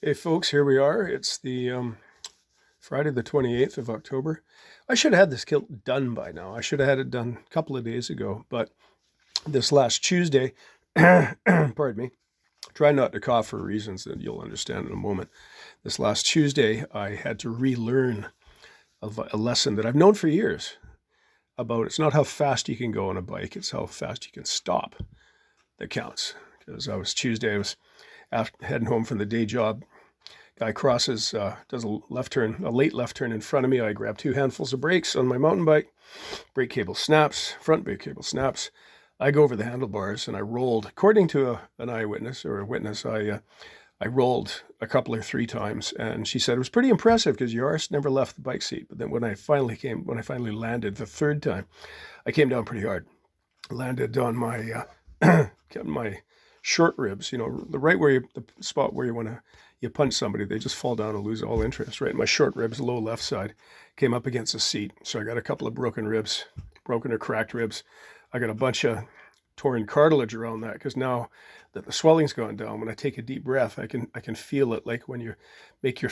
Hey folks, here we are. It's the Friday the 28th of October. I should have had this kilt done by now. I should have had it done a couple of days ago, but this last Tuesday, pardon me, try not to cough for reasons that you'll understand in a moment. This last Tuesday, I had to relearn a lesson that I've known for years about it's not how fast you can go on a bike, it's how fast you can stop that counts. Because I was heading home from the day job. Guy crosses, does a left turn, a late left turn in front of me. I grab two handfuls of brakes on my mountain bike. Brake cable snaps, front brake cable snaps. I go over the handlebars and I rolled. According to an eyewitness or a witness, I rolled a couple or three times, and she said it was pretty impressive because your arse never left the bike seat. But then when I finally landed the third time, I came down pretty hard. Landed on my my short ribs. You know, the right where the spot where you punch somebody, they just fall down and lose all interest. Right, my short ribs, low left side, came up against the seat, so I got a couple of broken ribs, broken or cracked ribs. I got a bunch of torn cartilage around that because now that the swelling's gone down, when I take a deep breath, I can feel it like when you make your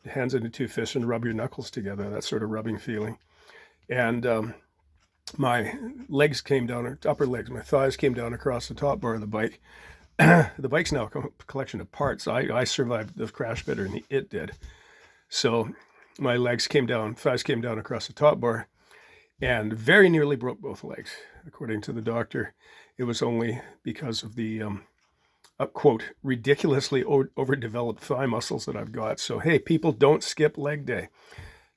hands into two fists and rub your knuckles together. That sort of rubbing feeling, and my legs came down, upper legs, my thighs came down across the top bar of the bike. The bike's now a collection of parts. I survived the crash better than it did. So my legs came down, thighs came down across the top bar, and very nearly broke both legs. According to the doctor, it was only because of the, quote, ridiculously overdeveloped thigh muscles that I've got. So, hey, people, don't skip leg day.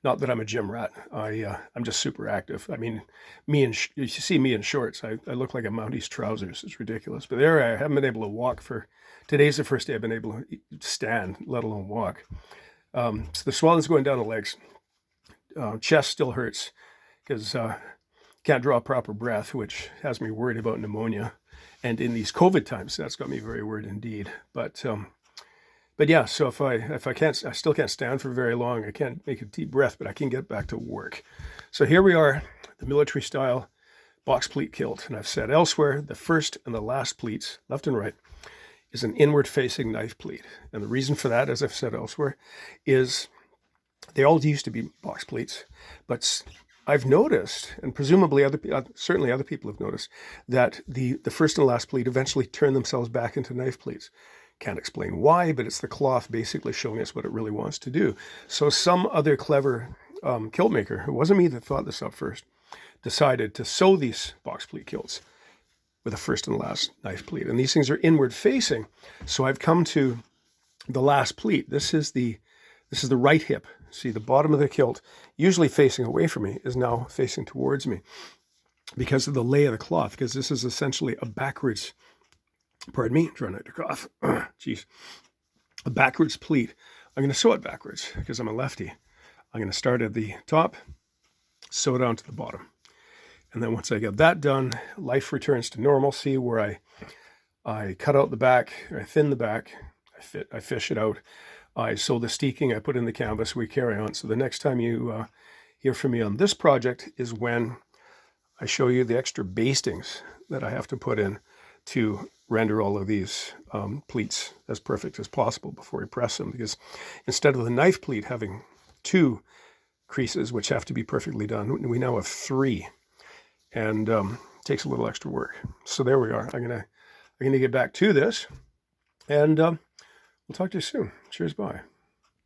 Not that I'm a gym rat. I'm just super active. I mean, you see me in shorts. I look like a Mounties trousers. It's ridiculous. But there, I haven't been able to walk today's the first day I've been able to stand, let alone walk. So the swelling's going down the legs. Chest still hurts because can't draw proper breath, which has me worried about pneumonia. And in these COVID times, that's got me very worried indeed. But yeah, so if I can't, I still can't stand for very long. I can't make a deep breath, but I can get back to work. So here we are, the military style box pleat kilt. And I've said elsewhere, the first and the last pleats, left and right, is an inward facing knife pleat. And the reason for that, as I've said elsewhere, is they all used to be box pleats, but I've noticed, and presumably certainly other people have noticed, that the first and last pleat eventually turn themselves back into knife pleats. Can't explain why, but it's the cloth basically showing us what it really wants to do. So some other clever kilt maker, it wasn't me that thought this up first, decided to sew these box pleat kilts with a first and last knife pleat. And these things are inward facing. So I've come to the last pleat. This is the right hip. See, the bottom of the kilt, usually facing away from me, is now facing towards me because of the lay of the cloth, because this is essentially a backwards, pardon me, trying not to cough, jeez, a backwards pleat. I'm going to sew it backwards because I'm a lefty. I'm going to start at the top, sew it down to the bottom. And then once I get that done, life returns to normalcy where I cut out the back, I thin the back, I fish it out. I sew the steeking, I put in the canvas, we carry on. So the next time you hear from me on this project is when I show you the extra bastings that I have to put in to render all of these pleats as perfect as possible before we press them. Because instead of the knife pleat having two creases, which have to be perfectly done, we now have three. And it takes a little extra work. So there we are. I'm gonna get back to this, and we'll talk to you soon. Cheers, bye.